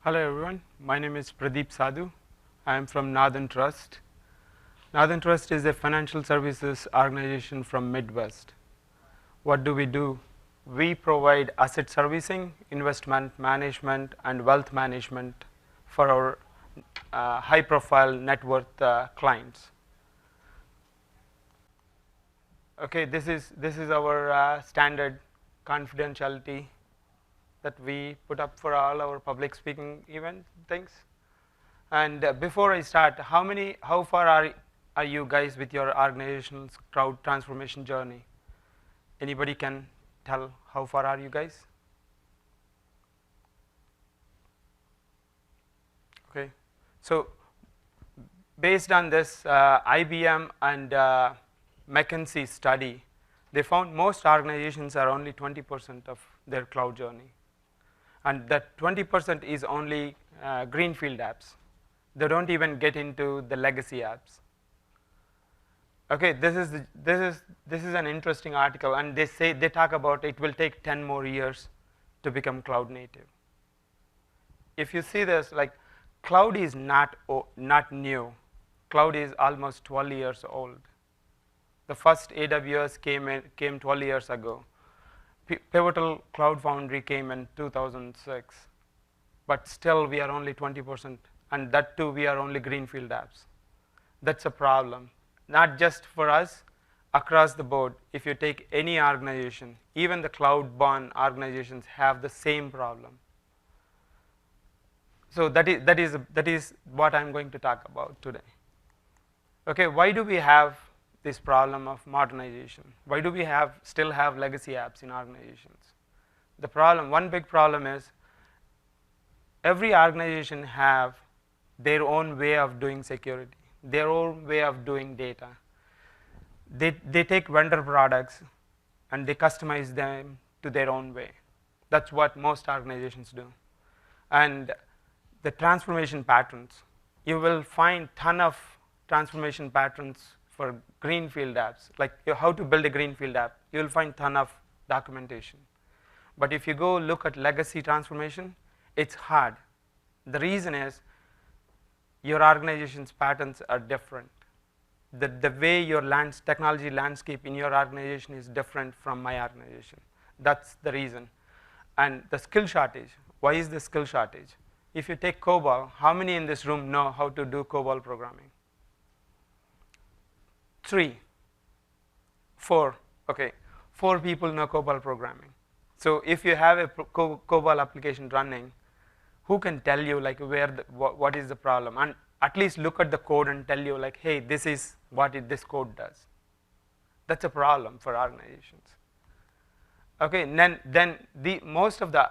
Hello everyone, my name is Pradeep Sadhu. I am from Northern Trust. Northern Trust is a financial services organization from Midwest. What do? We provide asset servicing, investment management, and wealth management for our high profile net worth clients. Okay, this is our standard confidentiality that we put up for all our public speaking event things. And before I start, how far are you guys with your organization's cloud transformation journey? Anybody can tell how far are you guys? Okay, so based on this IBM and McKinsey study, they found most organizations are only 20% of their cloud journey, and that 20% is only greenfield apps. They don't even get into the legacy apps. Okay, this is an interesting article, and they talk about it will take 10 more years to become cloud native. If you see this, like cloud is not new. Cloud is almost 12 years old. The first AWS came 12 years ago. Pivotal Cloud Foundry came in 2006, but still we are only 20%, and that too we are only greenfield apps. That's a problem, not just for us, across the board. If you take any organization, even the cloud-born organizations have the same problem. So that is what I'm going to talk about today. Okay, why do we have this problem of modernization? Why do we still have legacy apps in organizations? One big problem is every organization have their own way of doing security, their own way of doing data. They take vendor products and they customize them to their own way. That's what most organizations do. And the transformation patterns, you will find ton of transformation patterns for greenfield apps, like how to build a greenfield app. You will find ton of documentation. But if you go look at legacy transformation, it's hard. The reason is your organization's patterns are different. The way your technology landscape in your organization is different from my organization. That's the reason. And the skill shortage. Why is the skill shortage? If you take COBOL, how many in this room know how to do COBOL programming? 3, 4, okay. 4 people know COBOL programming. So if you have a COBOL application running, who can tell you like what is the problem, and at least look at the code and tell you like, hey, this is what this code does. That's a problem for organizations. Okay, and then most of the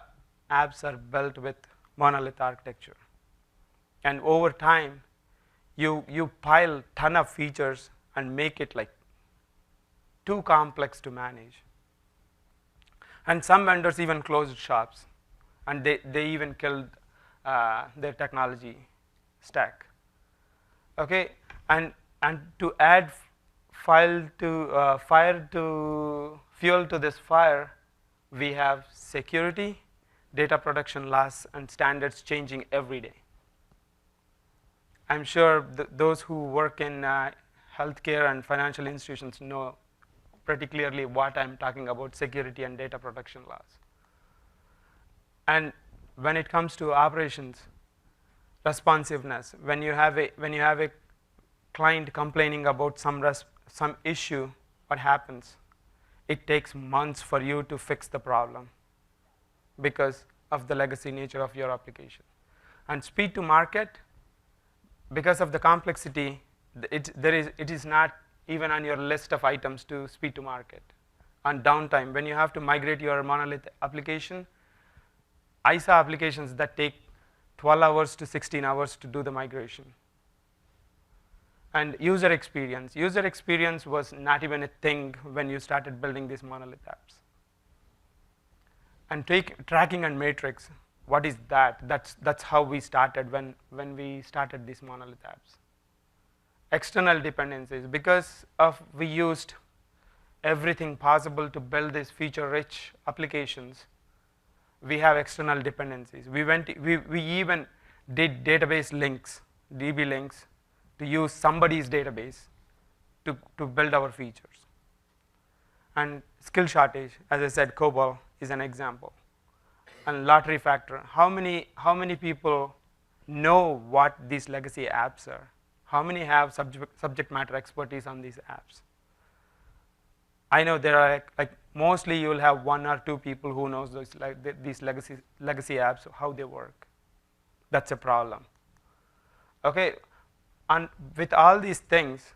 apps are built with monolith architecture, and over time you pile ton of features and make it like too complex to manage. And some vendors even closed shops, and they even killed their technology stack. Okay, and to add fuel to this fire, we have security, data protection laws, and standards changing every day. I'm sure those who work in healthcare and financial institutions know pretty clearly what I'm talking about, security and data protection laws. And when it comes to operations, responsiveness, when you have a client complaining about some issue, what happens? It takes months for you to fix the problem because of the legacy nature of your application. And speed to market, because of the complexity, it is not even on your list of items to speed to market. And downtime, when you have to migrate your monolith application, I saw applications that take 12 hours to 16 hours to do the migration. And user experience was not even a thing when you started building these monolith apps. And tracking and matrix, what is that? That's how we started when we started these monolith apps. External dependencies, because we used everything possible to build these feature-rich applications, We have external dependencies. We even did database links, DB links, to use somebody's database to build our features. And skill shortage, as I said, COBOL is an example. And lottery factor, how many people know what these legacy apps are? How many have subject matter expertise on these apps? I know there are like mostly you will have 1 or 2 people who knows these legacy apps, how they work. That's a problem. Okay, and with all these things,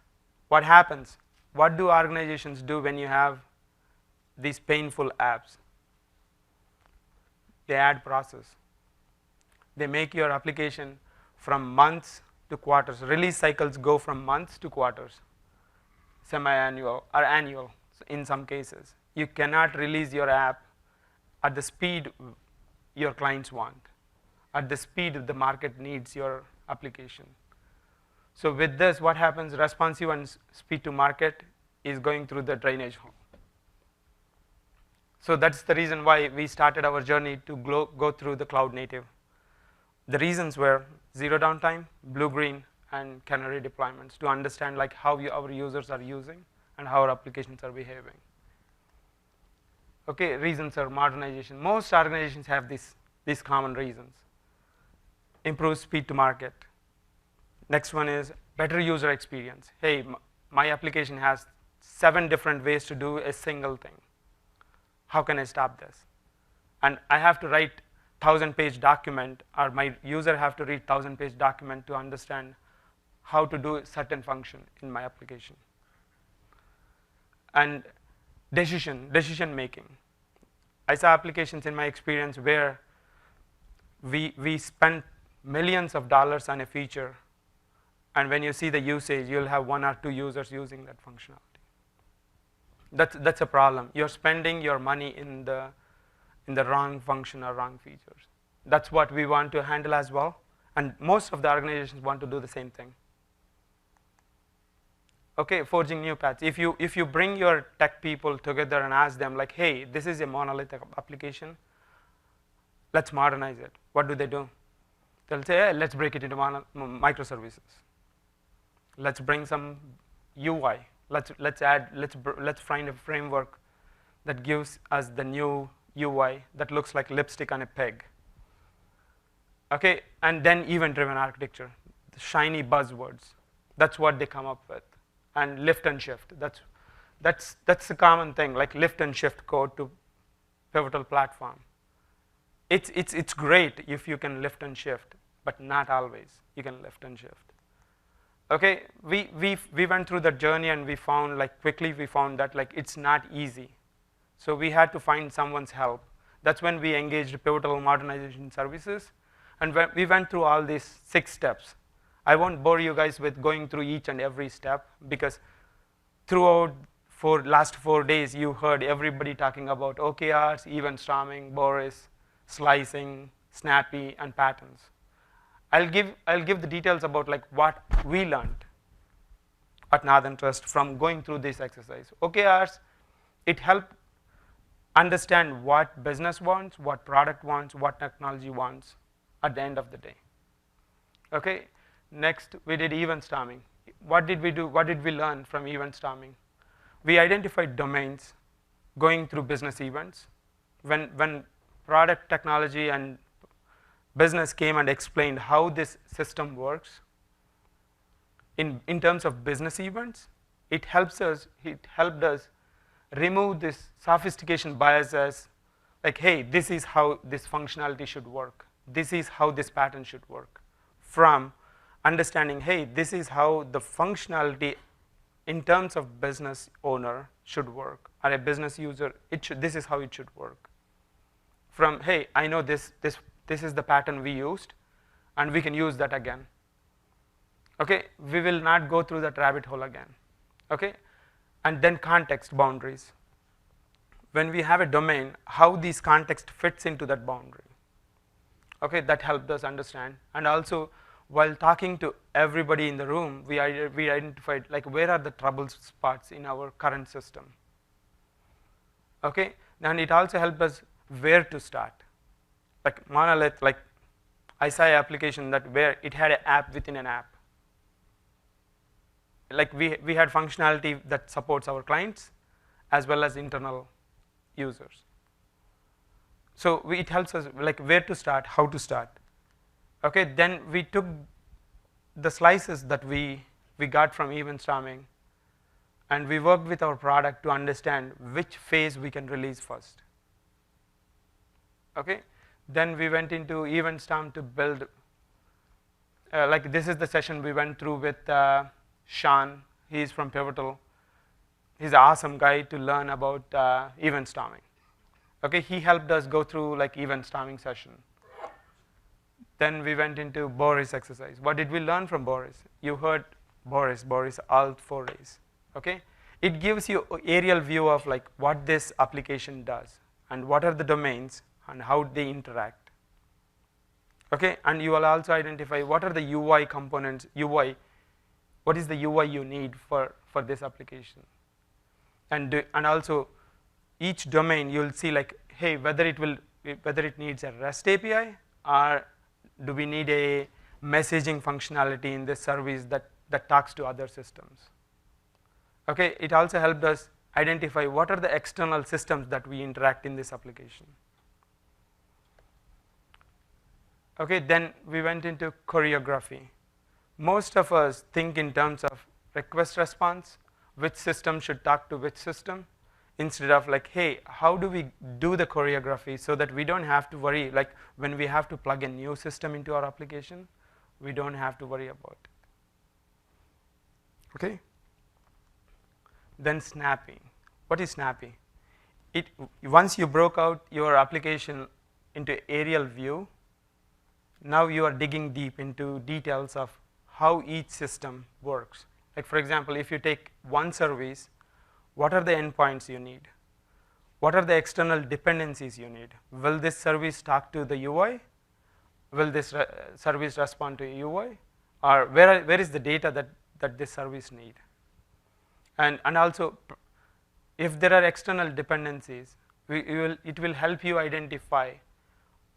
what happens? What do organizations do when you have these painful apps? They add process. They make your application from months to quarters. Release cycles go from months to quarters, semi-annual or annual in some cases. You cannot release your app at the speed your clients want, at the speed the market needs your application. So with this, what happens? Responsive and speed to market is going through the drainage hole. So that's the reason why we started our journey to go through the cloud native. The reasons were zero downtime, blue-green, and canary deployments to understand like how our users are using and how our applications are behaving. Okay, reasons are modernization. Most organizations have these common reasons. Improve speed to market. Next one is better user experience. Hey, my application has 7 different ways to do a single thing. How can I stop this? And I have to write 1,000-page document, or my user have to read 1,000-page document to understand how to do a certain function in my application. And decision making. I saw applications in my experience where we spent millions of dollars on a feature, and when you see the usage, you'll have 1 or 2 users using that functionality. That's a problem. You're spending your money in the wrong function or wrong features. That's what we want to handle as well, and most of the organizations want to do the same thing. Okay, forging new paths. If you bring your tech people together and ask them like, hey, this is a monolithic application, let's modernize it. What do? They'll say, hey, let's break it into microservices. Let's bring some UI. Let's find a framework that gives us the new UI that looks like lipstick on a pig. Okay, and then event-driven architecture, the shiny buzzwords. That's what they come up with. And lift and shift. That's the common thing, like lift and shift code to pivotal platform. It's great if you can lift and shift, but not always you can lift and shift. Okay, we went through that journey and we found quickly that it's not easy. So we had to find someone's help. That's when we engaged Pivotal Modernization Services, and we went through all these 6 steps. I won't bore you guys with going through each and every step, because throughout last 4 days you heard everybody talking about OKRs, event storming, BORIS, slicing, snappy, and patterns. I'll give the details about what we learned at Northern Trust from going through this exercise. OKRs, it helped understand what business wants, what product wants, what technology wants at the end of the day. Okay, next we did event storming. What did we do? What did we learn from event storming? We identified domains going through business events. When product, technology, and business came and explained how this system works in terms of business events, it helped us remove this sophistication biases, like, hey, this is how this functionality should work, this is how this pattern should work, from understanding, hey, this is how the functionality in terms of business owner should work, or a business user, this is how it should work. From, hey, I know this is the pattern we used, and we can use that again. Okay, we will not go through that rabbit hole again. Okay, and then context boundaries. When we have a domain, how this context fits into that boundary. Okay, that helped us understand. And also, while talking to everybody in the room, we identified where are the trouble spots in our current system. Okay, and it also helped us where to start. like monolith, like I saw an application that where it had an app within an app. Like we had functionality that supports our clients as well as internal users. So it helps us like where to start, how to start. Okay, then we took the slices that we got from event storming, and we worked with our product to understand which phase we can release first. Okay, then we went into event storm to build. Like this is the session we went through with Sean. He's from Pivotal. He's an awesome guy to learn about event storming. Okay, he helped us go through like event storming session. Then we went into BORIS exercise. What did we learn from BORIS? You heard BORIS alt 4As. Okay, it gives you an aerial view of like what this application does and what are the domains and how they interact. Okay, and you will also identify what are the UI components, what is the UI you need for this application. And also each domain you'll see like, hey, whether it needs a REST API or do we need a messaging functionality in this service that talks to other systems. Okay, it also helped us identify what are the external systems that we interact in this application. Okay, then we went into choreography. Most of us think in terms of request response, which system should talk to which system, instead of like, hey, how do we do the choreography so that we don't have to worry, like when we have to plug a new system into our application, we don't have to worry about it. Okay. Then snappy. What is snappy? Once you broke out your application into aerial view, now you are digging deep into details of how each system works. Like for example, if you take one service, what are the endpoints you need? What are the external dependencies you need? Will this service talk to the UI? Will this service respond to UI? Or where is the data that this service need? And also, if there are external dependencies, it will help you identify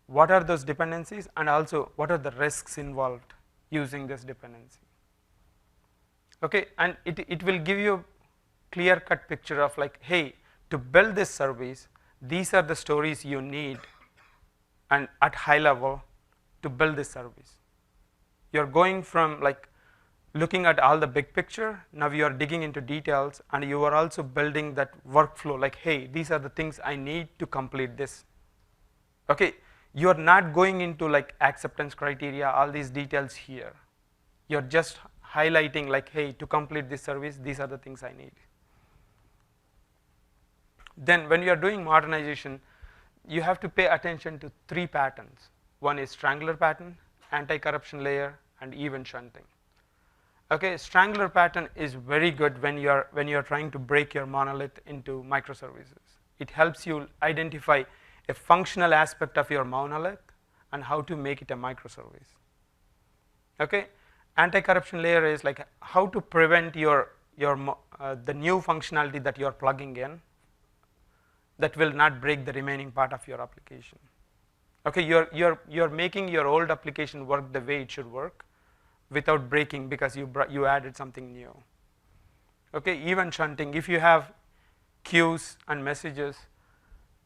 what are those dependencies and also what are the risks involved using this dependency. Okay, and it will give you a clear-cut picture of like, hey, to build this service, these are the stories you need and at high level to build this service. You're going from like looking at all the big picture, now you are digging into details and you are also building that workflow like, hey, these are the things I need to complete this. Okay, you are not going into like acceptance criteria, all these details here. You're just highlighting like, hey, to complete this service, these are the things I need. Then when you are doing modernization, you have to pay attention to 3 patterns. One is strangler pattern, anti-corruption layer, and event shunting. Okay, strangler pattern is very good when you are trying to break your monolith into microservices. It helps you identify a functional aspect of your monolith and how to make it a microservice. Okay, anti-corruption layer is like how to prevent the new functionality that you are plugging in that will not break the remaining part of your application. Okay, you're making your old application work the way it should work without breaking because you added something new. Okay, event shunting, if you have queues and messages,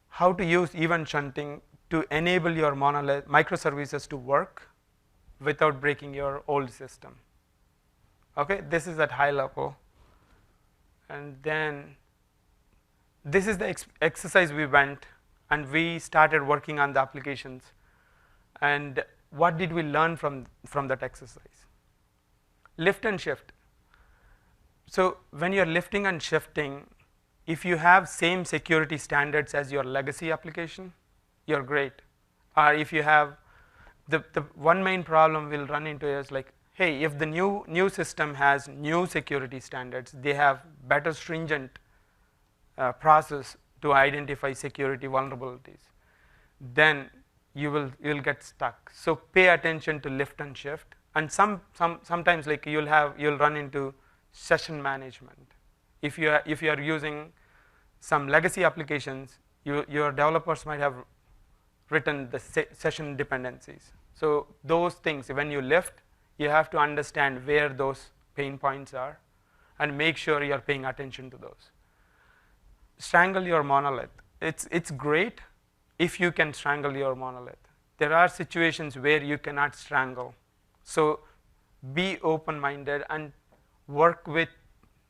how to use event shunting to enable your monolith microservices to work without breaking your old system. Okay, this is at high level. And then this is the exercise we went and we started working on the applications. And what did we learn from that exercise? Lift and shift. So when you're lifting and shifting, if you have same security standards as your legacy application, you're great. Or if you have the one main problem we'll run into is like, hey, if the new system has new security standards, they have better stringent process to identify security vulnerabilities, then you'll get stuck. So pay attention to lift and shift. And sometimes like you'll run into session management. If you are using some legacy applications, your developers might have written the session dependencies. So those things, when you lift, you have to understand where those pain points are and make sure you're paying attention to those. Strangle your monolith. It's great if you can strangle your monolith. There are situations where you cannot strangle. So be open-minded and work with,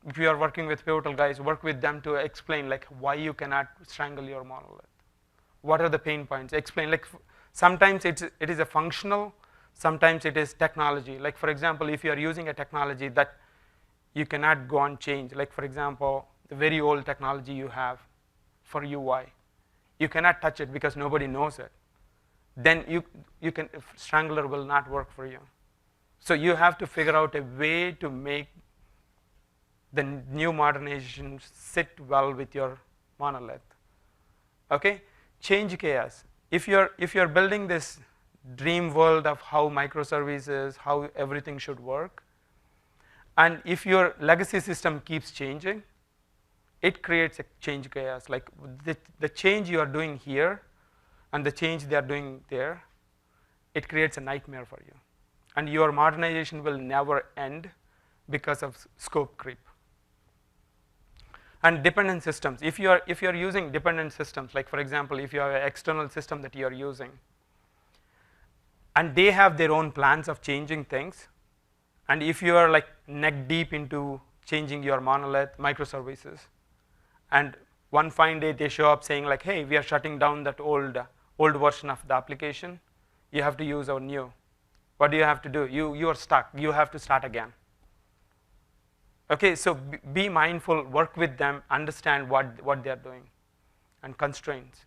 if you are working with Pivotal guys, work with them to explain like why you cannot strangle your monolith. What are the pain points? Explain, like sometimes it is a functional, sometimes it is technology. Like for example, if you are using a technology that you cannot go and change, like for example, the very old technology you have for UI, you cannot touch it because nobody knows it. Then Strangler will not work for you. So you have to figure out a way to make the new modernization sit well with your monolith. Okay, change chaos. If you're building this dream world of how microservices, how everything should work, and if your legacy system keeps changing, it creates a change chaos. Like the change you are doing here and the change they are doing there, it creates a nightmare for you. And your modernization will never end because of scope creep. And dependent systems. If you are using dependent systems, like for example, if you have an external system that you are using, and they have their own plans of changing things, and if you are like neck deep into changing your monolith microservices, and one fine day they show up saying like, hey, we are shutting down that old version of the application, you have to use our new. What do you have to do? You are stuck. You have to start again. Okay, so be mindful, work with them, understand what they are doing, and constraints.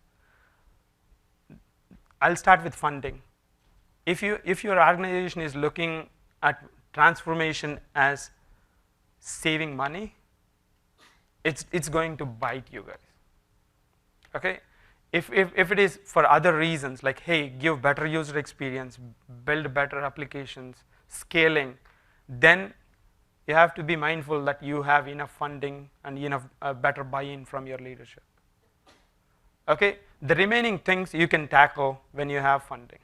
I'll start with funding. If your organization is looking at transformation as saving money, it's going to bite you guys. Okay, if it is for other reasons, like hey, give better user experience, build better applications, scaling, then you have to be mindful that you have enough funding and enough better buy-in from your leadership. Okay, the remaining things you can tackle when you have funding.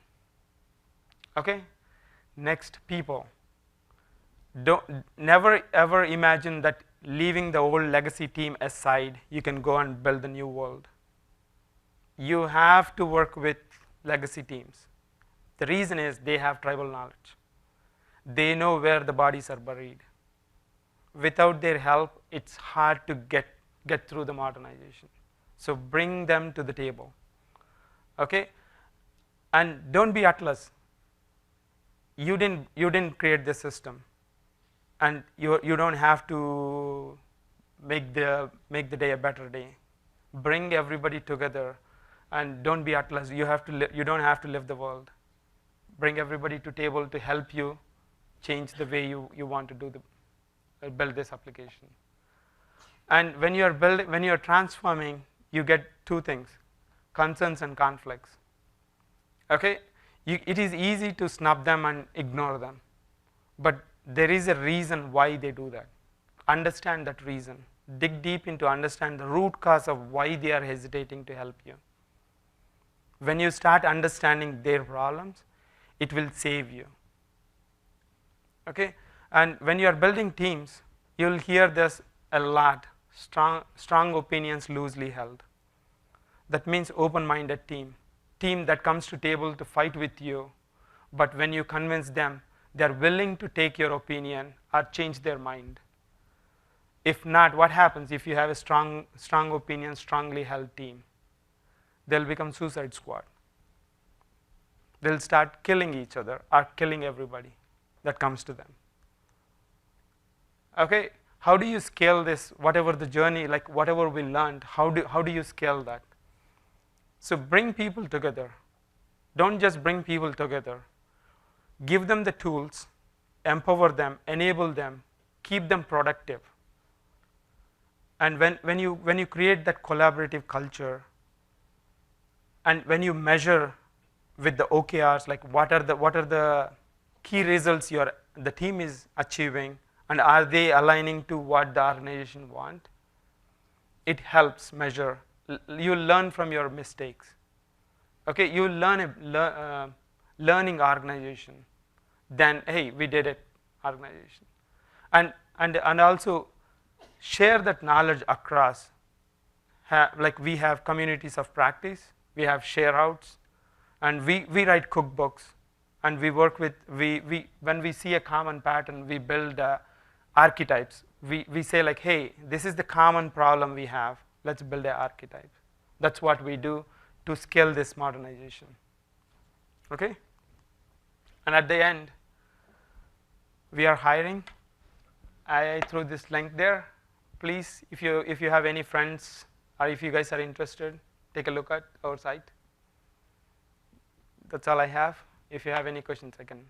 Okay, next, people. Never ever imagine that leaving the old legacy team aside, you can go and build a new world. You have to work with legacy teams. The reason is they have tribal knowledge. They know where the bodies are buried. Without their help, it's hard to get through the modernization. So bring them to the table. Okay, and don't be Atlas. You didn't create this system, and you don't have to make the day a better day. Bring everybody together, and don't be Atlas. You don't have to live the world. Bring everybody to table to help you change the way you want to build this application. And when you're transforming, you get two things: concerns and conflicts. Okay, it is easy to snub them and ignore them, but there is a reason why they do that. Understand that reason. Dig deep into understand the root cause of why they are hesitating to help you. When you start understanding their problems, it will save you. Okay, and when you are building teams, you'll hear this a lot: strong opinions loosely held. That means open-minded team that comes to table to fight with you, but when you convince them, they're willing to take your opinion or change their mind. If not, what happens if you have a strong opinion, strongly held team? They'll become suicide squad. They'll start killing each other or killing everybody that comes to them. Okay, how do you scale this? Whatever the journey, like whatever we learned, how do you scale that? So bring people together. Don't just bring people together. Give them the tools, empower them, enable them, keep them productive. And when you create that collaborative culture, and when you measure with the OKRs, like what are the key results the team is achieving, and are they aligning to what the organization want, it helps measure. You learn from your mistakes. Okay, you learn a learning organization, then hey, we did it organization, and also share that knowledge across. Like we have communities of practice, we have share outs, and we write cookbooks, and we work with when we see a common pattern, we build archetypes. We say like, hey, this is the common problem we have, let's build an archetype. That's what we do to scale this modernization. Okay, and at the end, we are hiring. I threw this link there. Please, if you have any friends or if you guys are interested, take a look at our site. That's all I have. If you have any questions, I can